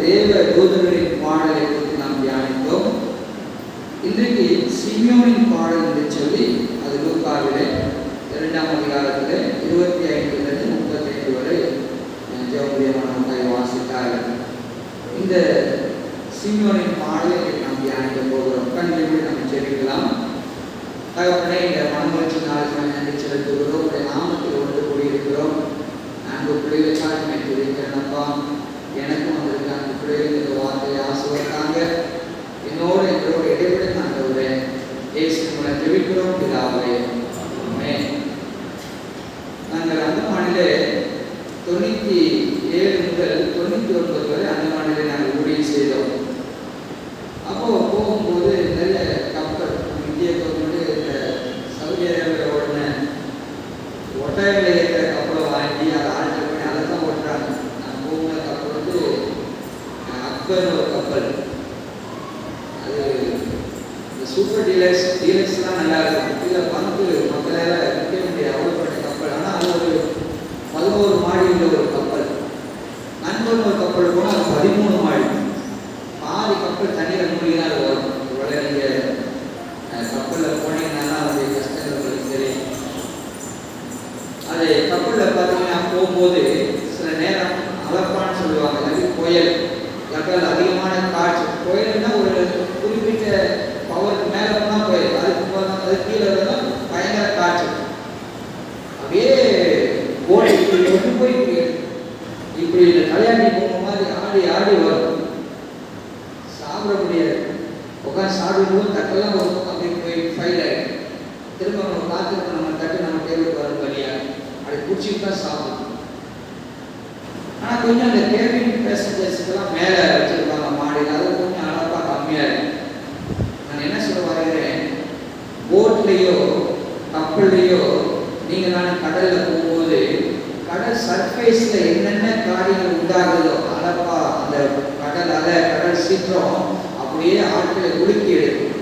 தேவ தூதர்களின் பாடலை குறித்து நாம் தியானித்தோம். இன்றைக்கு சிமியோனின் பாடல் என்று சொல்லி அது லூக்காவிலே 2ஆம் அதிகாரத்திலே 25 முதல் 35 வரை ஜெபமுடியமானவர்கள் வாசித்தார்கள். இந்த சிமியோனின் பாடலை நாம் தியானிக்க போகிறோம். கண்களை நாம் ஜெபிக்கலாம். தகப்பனே, இந்த மனமகிழ்ச்சி நாளுக்கு நன்றி செலுத்துகிறோம். உடைய நாமத்தில் ஒன்று கூடியிருக்கிறோம். நான்கு பிள்ளைகளுக்காக துதிக்கிறேனப்பா. எனக்கும் வந்திருக்க அந்த பிள்ளைகள் இந்த வார்த்தையை ஆசுவத்தாங்க. என்னோடு எங்களோடு இடைவிட நாங்கள் இயேசு மூலம் ஜெபிக்கிறோம் பிதாவே. ஆமென். நாங்கள் அந்தமானிலே 97 முதல் 99 வரை அந்தமானிலே நாங்கள் ஊழியம் செய்தோம். அப்போ போகும்போது நிறைய கப்பல் இந்திய கவர்மெண்ட் இந்த சவுதி அரேபியா ஓடின ஒட்டகங்களை ஏற்ற கப்பலை வாங்கி அதை ஆல்டர் பண்ணி அதை தான் ஓட்டுறாங்க. நான் போகிற கப்பல் வந்து அக்பர் ஒரு கப்பல். அது இந்த சூப்பர் டீலக்ஸ்லாம் நல்லா இருக்கும். இதில் பங்கு மக்களால் விற்க முடியாது, அவ்வளோப்பட்ட கப்பல். ஆனால் அது ஒரு 11 மாடி உள்ள ஒரு கப்பல். நண்பன் ஒரு கப்பல் போனால் அது 13 மாடி. பாதி கப்பல் தண்ணீரை மூழ்கி தான் வரும். ஒருவேளை நீங்கள் கப்பலில் போனீங்கன்னா அதனுடைய கஷ்டங்கள் உங்களுக்கு தெரியும். அது கப்பலில் பார்த்தீங்கன்னா போகும்போது சில நேரம் அலப்பான்னு சொல்லுவாங்க, அது புயல், கப்பல் அதிகமான காற்று. புயல்னா ஒரு குறிப்பிட்ட பவருக்கு மேலே போனால் புயல், அது கீழே தான் பயங்கர காற்று. அப்படியே போய் கொண்டு போய் இப்படி இந்த தலையாட்டி போகிற மாதிரி ஆடி ஆடி வரும். சாப்பிட முடியாது. உட்காந்து சாப்பிடும்போது தட்டெல்லாம் வரும். அப்படி போய் ஃபைல் ஆகிடும். திரும்ப நம்ம பார்த்துட்டு நம்ம தட்டு நம்ம டேபிளுக்கு வரும் வழியாக அப்படி பிடிச்சிட்டு தான் சாப்பிடும். ஆனால் கொஞ்சம் அந்த கேபின் பேசஞ்சர்ஸுக்கெல்லாம் மேலே வச்சுருப்பாங்க மாடியில். அது கொஞ்சம் அளப்பாக கம்மியாக இருக்கும். நான் என்ன சொல்ல வருகிறேன், போட்லேயோ கப்பல்லையோ நீங்கள் நான் கடலில் போகும்போது கடல் சர்ஃபேஸில் என்னென்ன காரியங்கள் உண்டாகுதோ அளப்பா அந்த கடல் அலை கடல் சீற்றம் அப்படியே ஆட்களை உலுக்கி எடுக்கும்.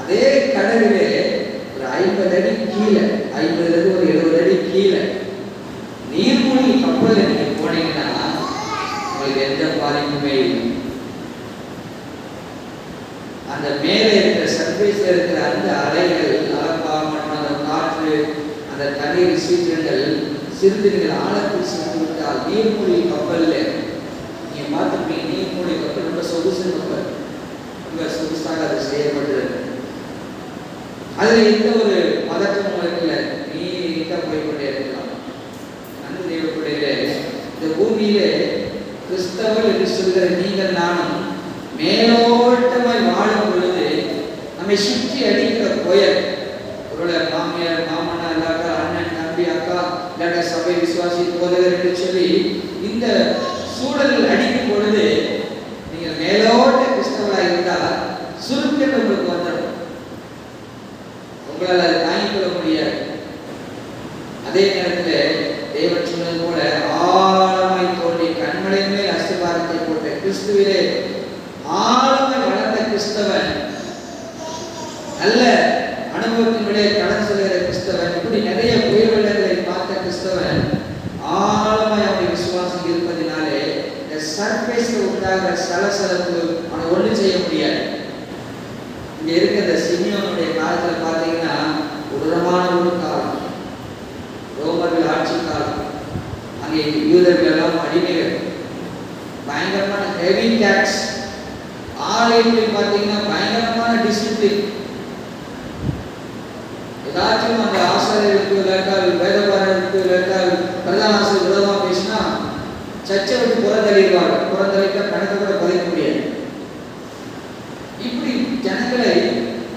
அதே கடலிலே ஒரு 50 அடி கீழே, 50 ஒரு 70 அடி கீழே நீர்மூழ்கி கப்பலில் நீங்கள் போனீங்கன்னா உங்களுக்கு எந்த பாதிப்புமே இல்லை. அந்த மேலே இருக்கிற சர்ஃபேஸில் இருக்கிற அந்த அலைகள் அளப்பா மற்றும் அந்த காற்று அந்த தண்ணீர் சீற்றங்கள் சிறிது நீங்கள் ஆழத்தில் சென்று விட்டால் நீர்மூழ்கி கப்பலில் நீங்கள் பார்த்துருப்பீங்க. நீர்மூழ்கி கப்பல் ரொம்ப சொகுசு கப்பல், ரொம்ப சொகுசாக அது செய்யப்பட்டது. அதில் எந்த ஒரு பதற்றமும் உங்களுக்கு இல்லை. நீட்டாக போய்கொண்டே இருக்கலாம். அன்பு தேவனுடைய இந்த பூமியிலே கிறிஸ்தவர் என்று சொல்கிற நீங்கள் நானும் மேலோட்டமாய் வாழும் பொழுது நம்மை சுற்றி அடிக்கிற புயல், ஒருவேளை மாமியார் மாமனார் இல்லாட்டா அண்ணன் தம்பி அக்கா இல்லாட்டா சபை விசுவாசி போதகர் என்று சொல்லி இந்த சூழலில் அடிக்கும் பொழுது நீங்கள் மேலோட்ட கிறிஸ்தவராக இருந்தால் சுருக்கத்தை உங்களுக்கு வந்துடும். உங்களால் அதை தாங்கிக் கொள்ள முடியாது. அதே நேரத்தில் தேவன் சொன்னது போல ஆழமாய் தோன்றி கண்மலை மேல் அஸ்திபாரத்தை போட்ட கிறிஸ்துவிலே ஆழமாய் வளர்ந்த கிறிஸ்தவன், நல்ல அனுபவத்தினுடைய கடன் செல்கிற கிறிஸ்தவன், இப்படி நிறைய புயல் வெள்ளங்களை பார்த்த கிறிஸ்தவன் ஆழமாய் அவனுடைய விசுவாசம் இருப்பதினாலே இந்த சர்ஃபேஸில் உண்டாகிற சலசலப்பு அவனை ஒன்றும் செய்ய முடியாது. இங்கே இருக்கிற இந்த சிமியோனுடைய காலத்தில் பார்த்தீங்கன்னா உரமான ஒரு காலம், ரோமர்கள் ஆட்சி காலம். அங்கே யூதர்கள் எல்லாம் அடிமைகள், பயங்கரமான ஹெவி டேக்ஸ். ஆலயத்தில் பார்த்தீங்கன்னா பயங்கரமான டிசிப்ளின். ஏதாச்சும் அந்த ஆசிரியருக்கு இல்லாட்டால் வேதபாரருக்கு இல்லாட்டால் பிரதான ஆசிரியர் விரோதமாக பேசினா சர்ச்சை விட்டு புறந்தள்ளிடுவாங்க. புறந்தள்ளிட்டா கணக்கு கூட பதிக்க முடியாது. இப்படி ஜனங்களை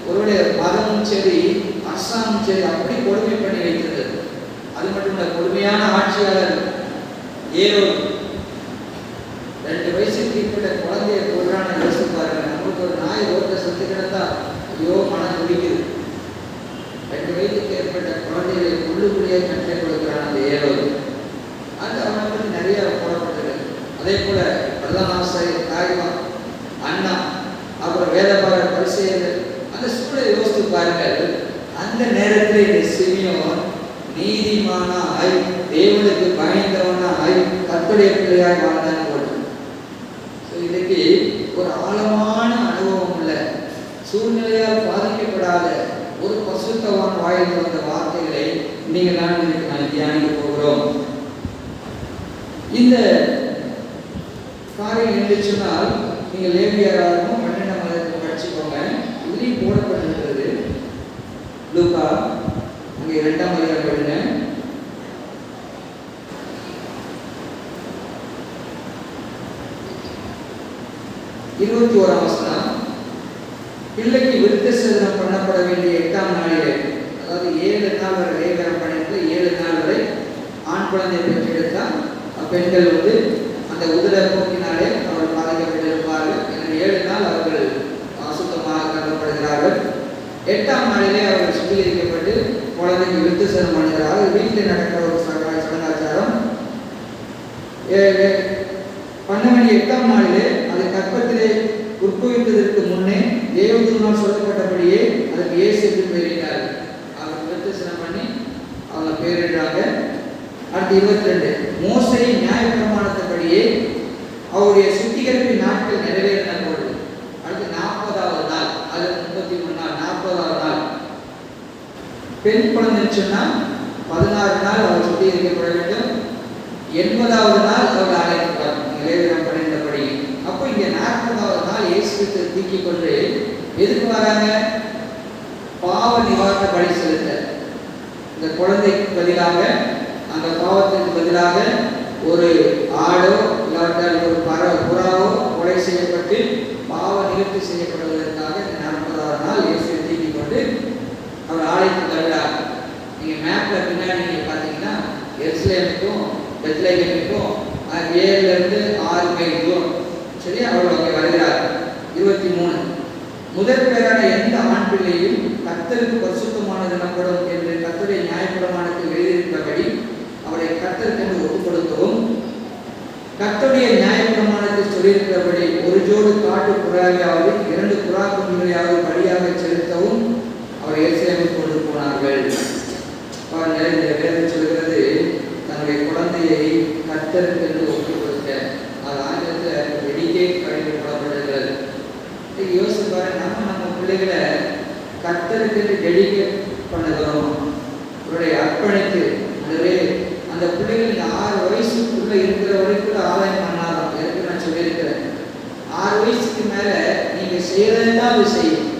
ஒருவருடைய மதமும் சரி அரசாங்கமும் சரி அப்படி கொடுமை பண்ணி வைத்திருந்தது. அது மட்டும் இல்ல, கொடுமையான ஆட்சியாளர் ஏரோது 2 வயசுக்கு கீழ்பட்ட குழந்தைய கொள்றான யோசிப்பாருங்க. நம்மளுக்கு ஒரு நாய் ரோட்டை சுற்றி கிடந்தா ஐயோ மனம் துடிக்குது. 2 வயதுக்கு ஏற்பட்ட குழந்தைகளை உள்ளுக்குள்ளேயே கட்டளை கொடுக்கிறான் அந்த ஏரோது. அந்த அவனை பற்றி நிறைய போடப்பட்டது. அதே போல பிரதான ஆசிரியர் தாய்மா அண்ணா அப்புறம் வேதபாரர் பரிசேயர்கள் அந்த சூழலை யோசித்து பாருங்கள். அந்த நேரத்தில் இந்த சிமியோன் நீதிமானாய் தேவனுக்கு பயந்தவனாய் கர்த்தருடைய பிள்ளையாய் வாழ்ந்தான். ஒரு ஆழமான அனுபவம் உள்ள, சூழ்நிலையால் பாதிக்கப்படாத ஒரு பசுத்தவான் வாயில் வந்த வார்த்தைகளை நீங்கள் நான் தியானிக்க போகிறோம். இந்த காரியம் என்று சொன்னால் நீங்கள் லேவியராகவும் 12ஆம் அதிகாரத்தை படிச்சுக்கோங்க. இதுலேயும் போடப்பட்டிருக்கிறது. லூக்கா அங்கே 2ஆம் அதிகாரம் படிங்க. 21ஆம் வசனம். பிள்ளைக்கு விருத்த சேதனம் பண்ணப்பட வேண்டிய 8ஆம் நாளிலே, அதாவது 7 நாள் வரை லேவியர் பண்ணிட்டு 7 நாள் வரை ஆண் குழந்தை பெற்றெடுத்தால் பெண்கள் அந்த உதர போக்கினாலே அவர்கள் பாதிக்கப்பட்டிருப்பார்கள். எனவே 7 நாள் அவர்கள் அசுத்தமாக கருதப்படுகிறார்கள். 8ஆம் நாளிலே அவர்கள் சுத்திகரிக்கப்பட்டு குழந்தைக்கு விருத்த சேதனம் பண்ணுகிறார்கள். வீட்டில் நடக்கிற ஒரு சடங்காச்சாரம். பண்ண வேண்டிய 8ஆம் நாளிலே அதை கற்பத்திலே உட்பவித்ததற்கு முன்னே தேவதூதனால் சொல்லப்பட்டபடியே அதற்கு இயேசு என்று பெயரிட்டார். அவர் விருத்த சேதனம் பண்ணி அவங்க பெயரிடுறாங்க. அடுத்து 22, மோசே நியாயப்பிரமாணத்தின்படியே அவருடைய சுத்திகரிப்பு நாட்கள் நிறைவேறின பொழுது, அடுத்து 40வது நாள், அது 33 நாள், 40வது நாள் பெண் குழந்தை சொன்னால் 16 நாள் அவர் சுத்திகரிக்கப்பட வேண்டும். 80வது நாள் அவர் அழைக்கிறார் லேவியர் பண்ணினபடி. அப்போ இங்கே 40வது நாள் இயேசு தூக்கி கொண்டு எதுக்கு வராங்க? பாவ நிவாரண பலி செலுத்த. இந்த குழந்தைக்கு பதிலாக, அந்த பாவத்திற்கு பதிலாக ஒரு ஆடோ இல்லாவிட்டால் ஒரு புறாவோ கொலை செய்யப்பட்டு பாவ நிவர்த்தி செய்யப்படுவதற்காக இந்த 40வது நாள் இயேசுவை தூக்கி கொண்டு அவர் ஆலயத்துக்கு வருகிறார். நீங்கள் மேப்பில் பின்னாடி நீங்கள் பார்த்தீங்கன்னா எருசலேமுக்கும் பெத்லகேமுக்கும் 7லிருந்து 6 மைல் தூரம். சரியா? அவர் அங்கே வருகிறார். 23, முதற் பேரான எந்த ஆண் பிள்ளையும் கர்த்தருக்கு பரிசுத்தமானது எனப்படும் என்று கர்த்தருடைய நியாயப்பிரமாணத்தில் எழுதியிருக்கிறபடி அவரை கர்த்தருக்கு ஒப்புக் கொடுக்கவும், கர்த்தருடைய நியாயப்பிரமாணத்தில் சொல்லியிருக்கிறபடி ஒரு ஜோடு காட்டு புறாவையாவது 2 புறா குஞ்சுகளையாவது பலியாக செலுத்தவும் அவரை எருசலேமுக்கு கொண்டு போனார்கள். இந்த வேதம் சொல்கிறது தன்னுடைய குழந்தையை கர்த்தருக்கு என்று ஒப்புக் கொடுக்க. அது ஆங்கிலத்தில் டெடிகேட் கழிவுபடப்படுகிறது. யோசிப்பாரு, நம்ம பிள்ளைகளை கர்த்தருக்கு டெடிகேட் பண்ணுகிறோம், அவருடைய அர்ப்பணித்து. அதுவே அந்த பிள்ளைகள் 6 வயசுக்குள்ள இருக்கிற வரைக்கும் ஆதாயம் பண்ணாதான். எனக்கு நான் சொல்லியிருக்கிறேன், 6 வயசுக்கு மேல நீங்க செய்யறதுதான் அது செய்யும்.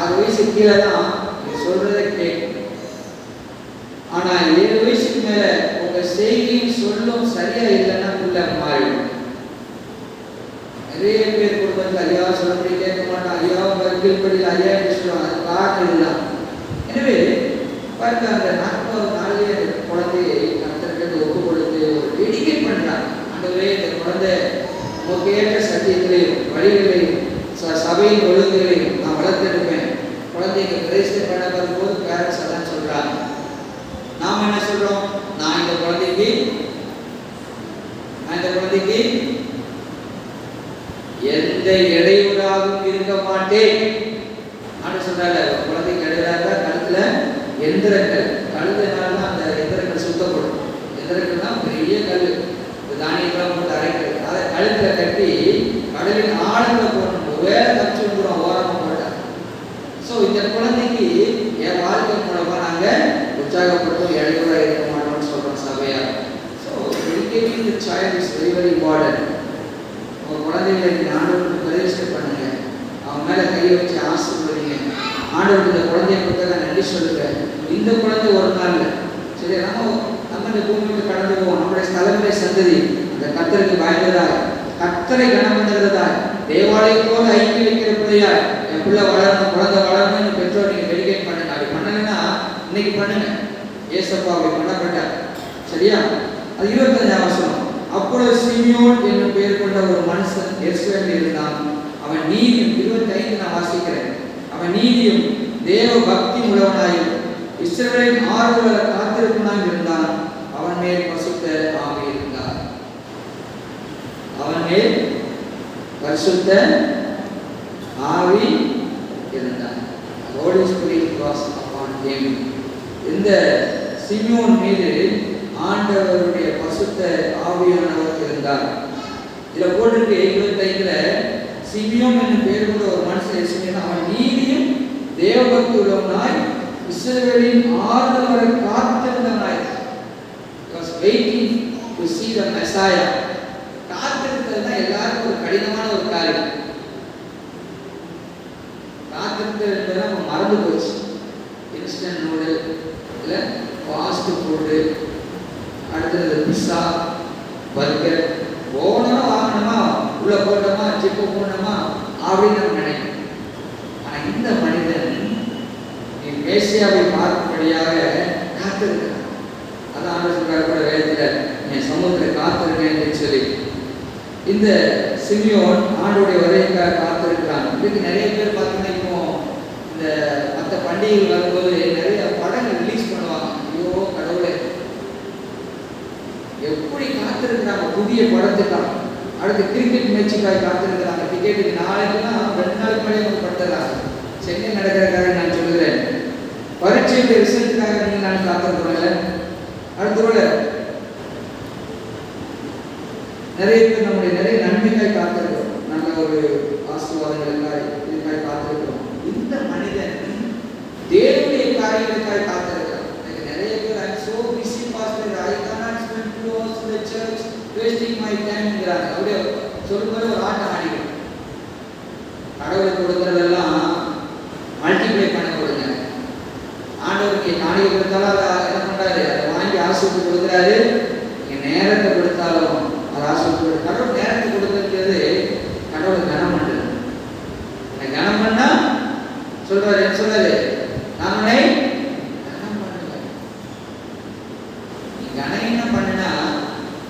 6 வயசு கீழே தான் நீங்க சொல்றதை கேட்கும். ஆனா 7 வயசுக்கு மேல உங்க செய்தியும் சொல்லும் சரியா இல்லைன்னா புள்ள மாறிடும். நிறைய பேர் குடும்பத்தில் ஐயா சொல்லப்படி கேட்க மாட்டான், ஐயா கீழ்படி ஐயா என்று சொல்லுவாங்க. அது காரணம் தான். எனவே பாருங்க, அந்த 40வது நாளிலே குழந்தையை கர்த்தருக்கு ஒப்பு கொடுத்து ஒரு டெடிகேட் பண்றாங்க. ஆண்டவரே, இந்த குழந்தை நமக்கு ஏற்ற சத்தியத்திலையும் வழிகளையும் சபையின் ஒழுங்குகளையும் நான் வளர்த்தெடுப்பேன். குழந்தைங்க கிரைஸ்தவ பண்ண வரும்போது பேரண்ட்ஸ் அதான் சொல்றாங்க. நாம் என்ன சொல்றோம்? நான் இந்த குழந்தைக்கு எந்த இடையூறாகவும் இருக்க மாட்டேன் அப்படின்னு சொல்றாங்க. குழந்தைக்கு இடையூறாக கழுத்துல எந்திரங்கள், கழுதுனால அந்த எந்திரங்கள் சுத்தப்படும். எந்திரங்கள் தான் பெரிய கல், தானியெல்லாம் போட்டு அரைக்கிறது. அதை கழுத்துல கட்டி கடலின் ஆழங்களை போடணும். வேலை தச்சு வந்துடும் ஓரமாக போட்டாங்க. ஸோ இந்த குழந்தைக்கு என் வாழ்க்கை மூலமா நாங்கள் உற்சாகப்பட்டும் இடையூறாக இருக்க மாட்டோம்னு சொல்றோம் சபையா. So educating the child is very very important. உங்கள் குழந்தைகளை ஆண்டவருக்கு பிரதிஷ்டை பண்ணுங்க, அவன் மேலே கையை வச்சு ஆசீர்வதிங்க. ஆண்டவருக்கு இந்த குழந்தைய கொடுத்தா நன்றி சொல்லுங்க. இந்த குழந்தை ஒரு நாள் இல்லை, சரி, நம்ம இந்த பூமிக்கு கடந்து போவோம். நம்முடைய தலைமுறை சந்ததி அந்த கர்த்தருக்கு பயந்ததாய், கர்த்தரை கனமண்டுகிறதாய், தேவாலயத்தோடு ஐக்கிய வைக்கிற பிள்ளையாய் என் பிள்ளை வளரணும், குழந்தை வளரணும்னு பெற்றோர் நீங்கள் டெடிகேட் பண்ணுங்க. அப்படி பண்ணலைன்னா இன்னைக்கு பண்ணுங்க. ஏசப்பா அப்படி பண்ணப்பட்டார். சரியா? அது 25ஆம் வசனம். அப்பொழுது சிமியோன் என்னும் பெயர் கொண்ட ஒரு மனுஷன் எருசலேமில் இருந்தான். அவன் நீதியும், 25 நான் வாசிக்கிறேன், அவன் நீதியும் தேவ பக்தி உள்ளவனாயும் இஸ்ரவேலின் ஆறுதலாக காத்திருப்பனாய் இருந்தான். அவன் மேல் பரிசுத்த ஆவி இருந்தார். அவன் மேல் பரிசுத்த ஆவி இருந்தார். Holy Spirit was upon him. இந்த சிமியோன் மீது ஆண்டவருடைய பரிசுத்த ஆவியானவர் இருந்தார். இதில் போட்டிருக்கு 25ல் சிமியோன் என்னும் பெயர் கொண்ட ஒரு மனுஷன் இயேசுவின் அவன் நீதியும் தேவபக்தி உள்ளவனாய் இஸ்ரவேலின் ஆறுதல் வரை காத்திருந்தவனாய் was waiting to see the Messiah. காத்திருந்ததுன்னா எல்லாருக்கும் ஒரு கடினமான ஒரு காரியம். காத்திருந்தது என்பது நம்ம மறந்து போச்சு. இன்ஸ்டன்ட் நூடுல் இல்ல ஃபாஸ்ட் ஃபுட்டு, அடுத்தது பிஸ்ஸா, பர்கர், போனோமா வாங்கினோமா உள்ள போட்டோமா சிப்பு போனோமா அப்படின்னு நம்ம நினைக்கிறோம். ஆனா இந்த மனிதன் மேசியாவை பார்க்கும்படியாக காத்திருக்கிறார். அதான் ஆண்டவர் சொல்றாரு கூட வேதத்தில், என் சமூகத்தில் காத்திருங்க என்று சொல்லி. இந்த சிமியோன் ஆண்டோடைய வருகைக்காக காத்திருக்கிறான். இன்னைக்கு நிறைய பேர் பார்த்தீங்கன்னா இப்போ இந்த மற்ற பண்டிகைகள் வரும்போது நிறைய படங்கள் ரிலீஸ் பண்ணுவாங்க. ஐயோ கடவுளே, எப்படி காத்திருக்கிறாங்க புதிய படத்துக்காக. அடுத்து கிரிக்கெட் மேட்சுக்காக காத்திருக்கிறாங்க. டிக்கெட்டுக்கு நாளைக்குலாம் 2 நாள் முன்னாடியே வந்து படுத்துறாங்க. சென்னை நடக்கிறதுக்காக நான் சொல்லுகிறேன். பரீட்சையுடைய ரிசல்ட்டுக்காக நீங்கள் நான் காத்திருக்கிறோம்ல. அடுத்த நிறைய பேர் நம்முடைய நிறைய நன்மைக்காய் காத்திருக்கிறோம். நல்ல ஒரு ஆசீர்வாதங்களுக்காய் இதுக்காய் காத்திருக்கிறோம். இந்த மனிதன் தேவனுடைய காரியங்களுக்காய் காத்திருக்கிறான். நிறைய பேர் I'm so busy pastor, I cannot spend 2 hours in the church, wasting my time ங்கறாங்க. அப்படியே சொல்லும்போது ஒரு ஆட்டம் ஆடிடும். கடவுளுக்கு கொடுக்கறதெல்லாம் மல்டிப்ளை பண்ண கொடுங்க. ஆண்டவருக்கு நாளைக்கு கொடுத்தாலும் அதை என்ன பண்றாரு, அதை வாங்கி ஆசீர்வாதம் கொடுக்குறாரு. நீங்க நேரத்தை கொடுத்தாலும் அது ஆசீர்வாதம். கடவுள் நேரத்தை கொடுக்கிறது கடவுள் கனம் பண்றது. கனம் பண்ணா சொல்றாரு, என்ன சொல்றாரு, நான் உன்னை கனம் பண்ணுவேன். நீ கனயீனம் பண்ணினா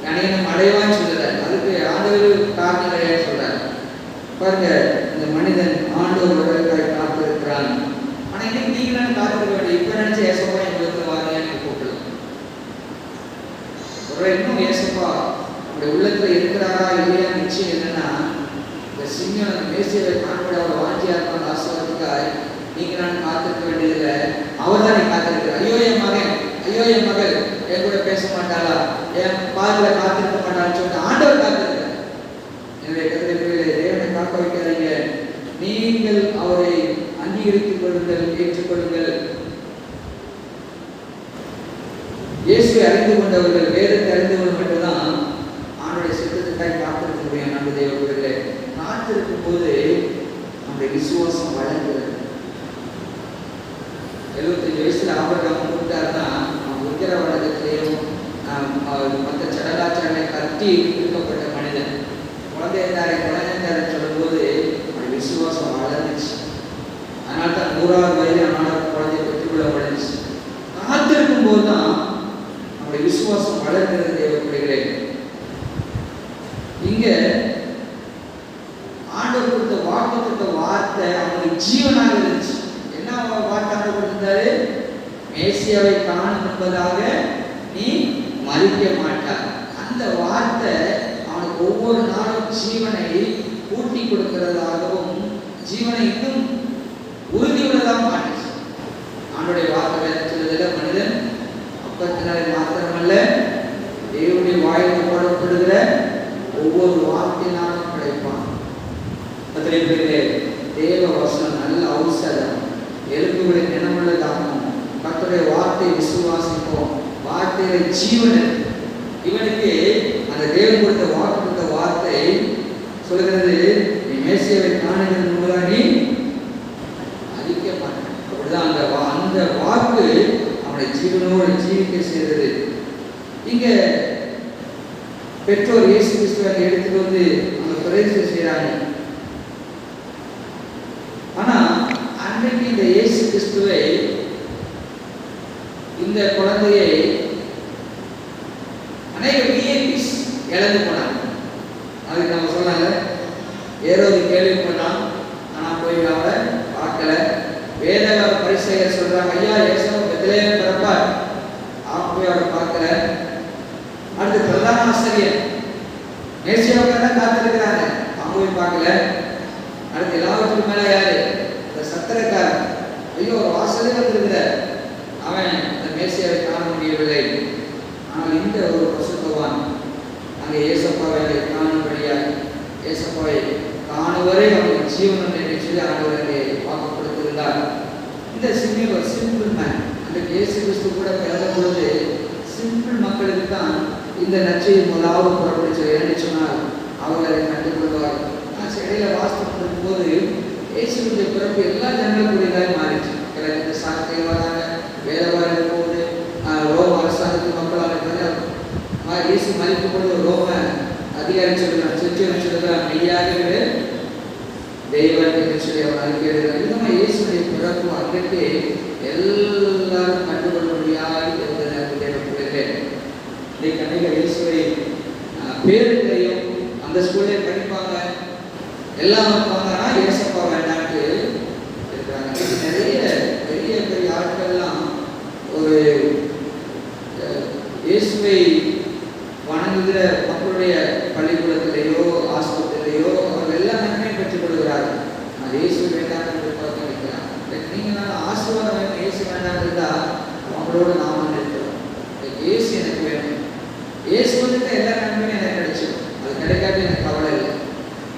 கனயீனம் அடைவான்னு சொல்றாரு. அதுக்கு ஆண்டவர் காரணம் சொல்றாரு. பாருங்க, இந்த மனிதன் ஆண்டவர் வருகைக்காக காத்திருக்கிறான். ஆனா இன்னைக்கு நீங்க நான் காத்திருக்க வேண்டிய இப்ப நினைச்ச ஏசப்பா எங்களுக்கு வாங்க கூப்பிடலாம். ஒரு இன்னும் ஏசப்பா நம்முடைய உள்ளத்துல இருக்கிறாரா இல்லையா நிச்சயம் என்னன்னா, இந்த சிங்கம் மேசியை காண்பட அவர் வாஞ்சியா இருப்பாங்க ஆசீர்வாதத்துக்காக நீங்க நான் காத்திருக்க வேண்டியதில்லை. அவர் தான் நீ காத்திருக்கிறார். ஐயோ என் மகன், ஐயோ என் மகள் என் கூட பேச மாட்டாளா, என் பாதுல காத்திருக்க மாட்டான்னு சொல்லிட்டு ஆண்டவர் காத்திருக்கிறார். என்னுடைய கருத்தை தேவனை காக்க வைக்காதீங்க. நீங்கள் அவரை அங்கீகரித்துக் கொள்ளுங்கள், ஏற்றுக்கொள்ளுங்கள். இயேசுவை அறிந்து கொண்டவர்கள் வேதத்தை அறிந்து கொள்ள மட்டும்தான் ஆண்டுடைய சித்தத்துக்காய் காத்திருக்க முடியும். நம்ம தேவர்களே காத்திருக்கும் போது நம்முடைய விசுவாசம் வளர்கிறது. 75 வயசுல ஆபிரகாம் கூப்பிட்டாருன்னா அவன் உத்திர வழக்கத்திலேயும் மற்ற சடலாச்சாரனை கட்டி இருக்கப்பட்ட மனிதன். குழந்தைந்தாரன் சொல்லும் போது அவனுடைய விசுவாசம் வளர்ந்துச்சு. அதனால தான் 100வது வயதில் அவனால் குழந்தையை பெற்றுக்கொள்ள முடிஞ்சிச்சு. காத்திருக்கும் போது தான் நம்முடைய விசுவாசம் வளர்கிறது. தேவைப்படுகிறேன். இங்க ஆண்டவர் கொடுத்த வாக்குத்த வார்த்தை அவனுக்கு ஜீவனாக இருந்துச்சு. என்ன வார்த்தை கொடுத்திருந்தாரு, மேசியாவை காணும் என்பதாக நீ மறிக்க மாட்டார். அந்த வார்த்தை அவனுக்கு ஒவ்வொரு நாளும் ஜீவனை கூட்டி கொடுக்கிறதாகவும் ஜீவனை இன்னும் உறுதியுள்ளதாக மாற்றுச்சு. ஆண்டுடைய வார்த்தை சொல்லுதில் மனிதன் அப்பத்தினாலே மாத்திரமல்ல தேவனுடைய வாயிலுக்கு போடப்படுகிற ஒவ்வொரு வார்த்தையினாலும் கிடைப்பான். தேவ வசனம் நல்ல ஔஷதம், எலும்புகளை நினமுள்ளதாகும். கர்த்தருடைய வார்த்தை விசுவாசிப்போம். வார்த்தையை ஜீவன். இவனுக்கு அந்த தேவன் கொடுத்த வாக்கு கொடுத்த வார்த்தை சொல்கிறது, நீ மேசியாவை காணுகிற முன்பதாக நீ அழிக்க மாட்டேன். அப்படிதான் அந்த வாக்கு அவனை ஜீவனோடு ஜீவிக்க செய்தது. இங்க பெற்றோர் இயேசு கிறிஸ்துவை எடுத்துட்டு வந்து அவங்க பிரவேசம் செய்யறாங்க. ஆனா அன்றைக்கு இந்த இயேசு கிறிஸ்துவை, இந்த குழந்தையை அநேக விஐபிஸ் இழந்து போனாங்க. அதுக்கு நம்ம சொன்னாங்க, ஏரோது கேள்வி பண்ணான், ஆனா போய் அவரை பார்க்கல. வேத பரிசேயர் சொல்றாங்க, ஐயா ஏசு பெத்லகேம் பிறப்பார், அவன் போய் அவரை பார்க்கல. அடுத்து பிரதான ஆசிரியர் மேசியாவுக்காக தான் காத்திருக்கிறாங்க, அவங்க போய் பார்க்கல. அடுத்து எல்லாவற்றுக்கும் மேல யாரு, இந்த சத்திரக்காரன், ஐயோ ஒரு வாசலே வந்திருக்கிற அவன் இந்த மேசியாவை காண முடியவில்லை. ஆனால் இந்த ஒரு பசுத்தவான் அங்கே ஏசப்பாவை காணும்படியாக ஏசப்பாவை காணுவரை அவனுக்கு ஜீவனம் என்று சொல்லி ஆண்டவர் அங்கே வாக்கு கொடுத்திருந்தார். இந்த சிமியோன் ஒரு சிம்பிள் மேன். அன்றைக்கு இயேசு கிறிஸ்து கூட பிறந்த பொழுது சிம்பிள் மக்களுக்கு தான் இந்த நற்செய்தி முதலாவது புறப்படுச்சு. என்று சொன்னால் அவர்கள் அதை கண்டுகொள்வார். நான் இடையில வாசித்து இருக்கும்போது இயேசுடைய பிறப்பு எல்லா ஜனங்களுக்குரியதாக மாறிச்சு. இந்த சாஸ்திரி வராங்க, வேதவாரம் இருக்கும்போது ரோம அரசாங்கத்துக்கு மக்களாக இருக்கிறாங்க. இயேசு மறிக்கும் பொழுது ரோம அதிகாரி சொல்கிறார், செஞ்சு சொல்கிறார், மெய்யாகவே தெய்வம் என்று சொல்லி அவர் அறிக்கையிடுகிறார். விதமாக இயேசுடைய பிறப்பு அன்றைக்கு எல்லாரும் கண்டுகொள்ள முடியாது என்பதை தேவைப்படுகிறேன். இன்றைக்கு அநேக இயேசுவை பேருந்தையும் அந்த ஸ்கூல்லே படிப்பாங்க, எல்லாம் வைப்பாங்க. ஆனால் இயேசப்பா வேண்டான்ட்டு இருக்கிறாங்க. நிறைய பெரிய பெரிய ஆட்கள்லாம் ஒரு இயேசுவை வணங்குகிற மக்களுடைய பள்ளிக்கூடத்திலேயோ ஆஸ்பத்திரியிலேயோ அவர்கள் எல்லா நன்மையும் பெற்றுக் கொள்கிறார்கள். அது இயேசு வேண்டாம் என்று பார்த்து நிற்கிறாங்க. நீங்கள் ஆசீர்வாதம் வேணும், இயேசு வேண்டாம் இருந்தால் அவங்களோட நாம நிற்கிறோம். இயேசு எனக்கு வேணும், இயேசு வந்துட்டு எல்லா நன்மையும் எனக்கு கிடைச்சிடும். அது கிடைக்காது எனக்கு கவலை இல்லை.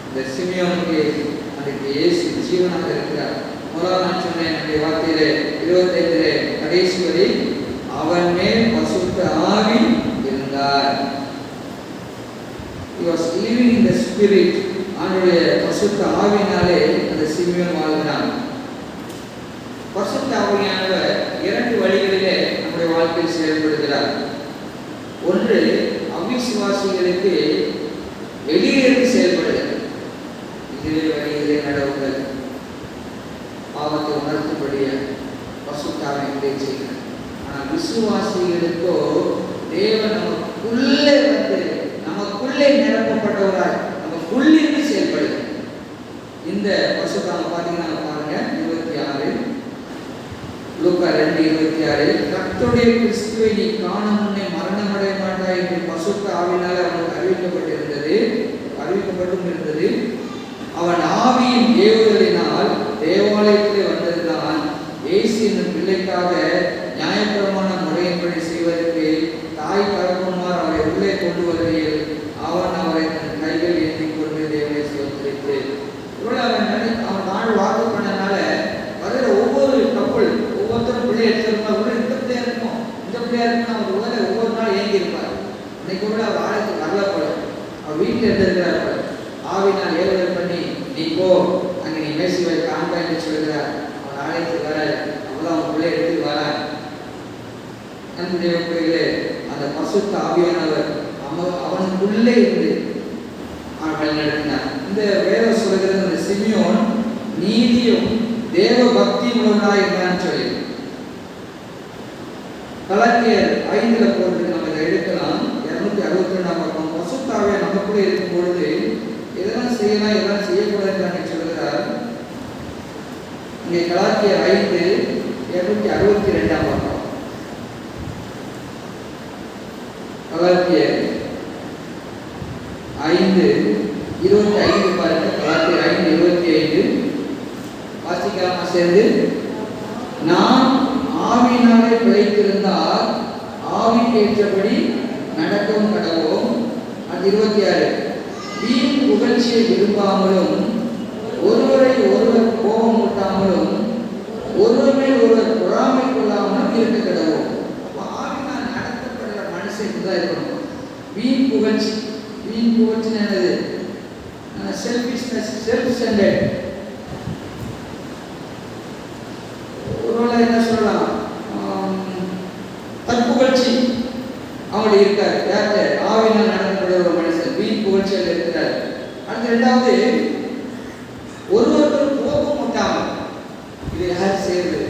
இந்த சிமியோனுக்கு அதுக்கு இயேசு ஜீவனாக இருக்கிறார். முதலாவது நான் சொன்னேன் என்னுடைய வார்த்தையிலே 25 கடைசி வரை அவன் மேல் பசுத்த ஆவி இருந்தார். He was living in the spirit. அவனுடைய பசுத்த ஆவியினாலே அந்த சிமியோன் வாழ்கிறான். பசுத்த ஆவியானவர் 2 வழிகளிலே நம்முடைய வாழ்க்கையில் செயல்படுகிறார். ஒன்று, அவிசுவாசிகளுக்கு வெளியேறி செயல்படுகிறார். இதிலே வழியிலே நடவுங்கள், பாவத்தை உணர்த்தும்படிய பசுத்த ஆவியை செய்கிறார். ஆனால் விசுவாசிகளுக்கோ தேவன் நமக்குள்ளே வந்து நமக்குள்ளே நிரப்பப்பட்டவராய் நமக்குள்ளிருந்து செயல்படுகிறார். இந்த பசுத்தாவை பார்த்தீங்கன்னா பாருங்க, 26 லூக்கா 2:26, கர்த்தருடைய கிறிஸ்துவை நீ காணும் முன்னே மரணமடைய மாட்டாய் என்று பசுத்த ஆவியினால் அவனுக்கு அறிவிக்கப்பட்டும் இருந்தது. அவன் ஆவியின் ஏவுதலினால் தேவாலயத்திலே வந்திருந்தான். இயேசு என்னும் பிள்ளைக்காக நியாயப்பிரமாண முறையின்படி செய்வதற்கு தாய் தகப்பன்மார் அவரை உள்ளே கொண்டு வருகையில் அவன் அவரை தன் கைகள் ஏந்தி கொண்டு தேவனை சோதரித்து அவன் நாள் வாக்கு பண்ணனால வருகிற ஒவ்வொரு கப்பல் ஒவ்வொருத்தரும் பிள்ளை எடுத்துருந்தா உள்ள இந்த பிள்ளையா இருக்கும், இந்த பிள்ளையா இருக்கும். அவர் உள்ள ஒவ்வொரு நாள் ஏங்கி இருப்பார். இன்னைக்கு கூட அவர் ஆழத்துக்கு வரல போல, அவர் வீட்டில் இருந்திருக்கிறார் போல. ஆவினால் ஏவுதல் பண்ணி நீ போ, அங்கே நீ மேசிவை காண்பா என்று சொல்கிறார். அவன் ஆலயத்துக்கு வர அவ்வளோ அவன் பிள்ளை எடுத்துட்டு வர அன்புடைய பிள்ளைகளே, அந்த பசுத்த ஆவியானவர் அவனுக்குள்ளே இருந்து வழி நடத்தினார். இந்த வேதம் சொல்கிறது அந்த சிமியோன் நீதியும் தேவ பக்தி உள்ளவனாய் இருந்தான்னு சொல்லி கலாத்தியர் 5 போறதுக்கு நம்ம இதை எடுக்கலாம். 262 பக்கம். பசுத்த ஆவியானவர் நமக்குள்ளே இருக்கும் பொழுது எதெல்லாம் செய்யலாம் எதெல்லாம் செய்யக்கூடாதுன்னு சொல்கிறார். இங்கே கலாத்தியர் 5:262 பக்கம். கலாத்தியர் 5:25 பாருங்க. கலாத்தியர் 5:25 வாசிக்கலாமா சேர்ந்து? நாம் ஆவியினாலே பிழைத்திருந்தால் ஆவிக்கு ஏற்றபடி நடக்கவும் கடவோம். அது 26, வீண் புகழ்ச்சியை விரும்பாமலும் ஒருவரை ஒருவர் கோபமூட்டாமலும் ஒருவர் மேல் ஒருவர் பொறாமை கொள்ளாமலும் இருக்க கடவோம். ஆவினால் நடத்தப்படுகிற மனுஷன் தான் இருக்கணும். வீண் புகழ்ச்சி, வீண் புகழ்ச்சி என்னது? Selfishness, self centred. ஒருவேளை என்ன சொல்லலாம், தற்புகழ்ச்சி அவங்களுடைய இருக்காரு. யார்கிட்ட? ஆவினால் நடத்தப்படுகிற ஒரு மனுஷன் வீண் புகழ்ச்சியில் இருக்கிறார். அடுத்து 2வது, ஒருவருக்கு கோபம் ஊட்டாமல். இது யார் செய்யறது?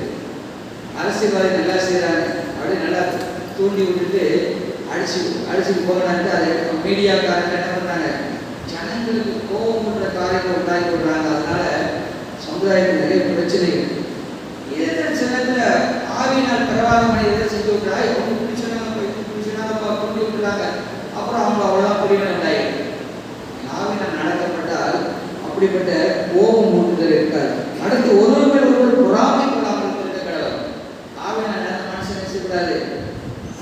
அரசியல்வாதி நல்லா செய்யறாங்க, அப்படியே நல்லா தூண்டி விட்டுட்டு அடிச்சுட்டு போகிறான்ட்டு அதை மீடியாக்காரங்க என்ன பண்ணாங்க, ஜனங்களுக்கு கோபம் ஊட்டுற காரியத்தை உண்டாக்கி விடுறாங்க. அதனால சமுதாயத்தில் நிறைய பிரச்சனைகள். இதே சிலத்துல ஆவியினால் பரவாத மனிதர்களை செஞ்சு விட்டுறா, இவங்க பிடிச்சனாங்கப்பா கொண்டு விட்டுறாங்க. அப்புறம் அவங்க அவ்வளோதான் புரியணும் உண்டாயிருக்கு. ஆவியினால் நடக்கப்பட்டால் அப்படிப்பட்ட கோபம் ஊட்டுதல் இருக்காது. அடுத்து ஒருவர் மேல் ஒருவர் பொறாமை கொள்ளாமல் இருக்க கடவுள். ஆவியினால் மனுஷன் நினைச்சக்கூடாது,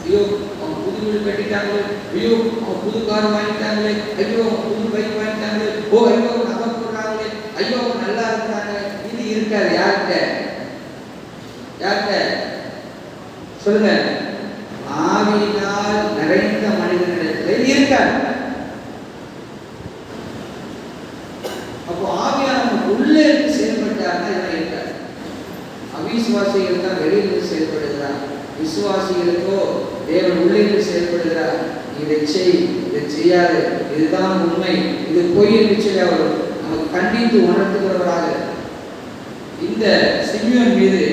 ஐயோ அவன் புது வீடு கட்டிட்டாங்களே, ஐயோ அவங்க புது கார் வாங்கிட்டாங்களே, ஐயோ புது பைக் வாங்கிட்டாங்களே, ஓ ஐயோ நகை போடுறாங்களே, ஐயோ நல்லா இருக்கிறாங்க. இது இருக்காது யார்கிட்ட? யார்கிட்ட சொல்லுங்க? ஆவியினால் நிறைந்த மனிதனிடத்தில் இருக்காது. அப்போ ஆவியானவர் உள்ளே இருந்து செயல்பட்டார்னா இதெல்லாம் இருக்காது. அவிசுவாசிகள் தான் வெளியிலிருந்து செயல்படுகிறார். விசுவாசிகளுக்கோ தேவன் உள்ளே இருந்து செயல்படுகிறார். இதை செய், இதை செய்யாது, இதுதான் உண்மை, இது பொய் என்று சொல்லி அவர் நமக்கு கண்டித்து உணர்த்துகிறவராக இந்த சிமியோன் மீது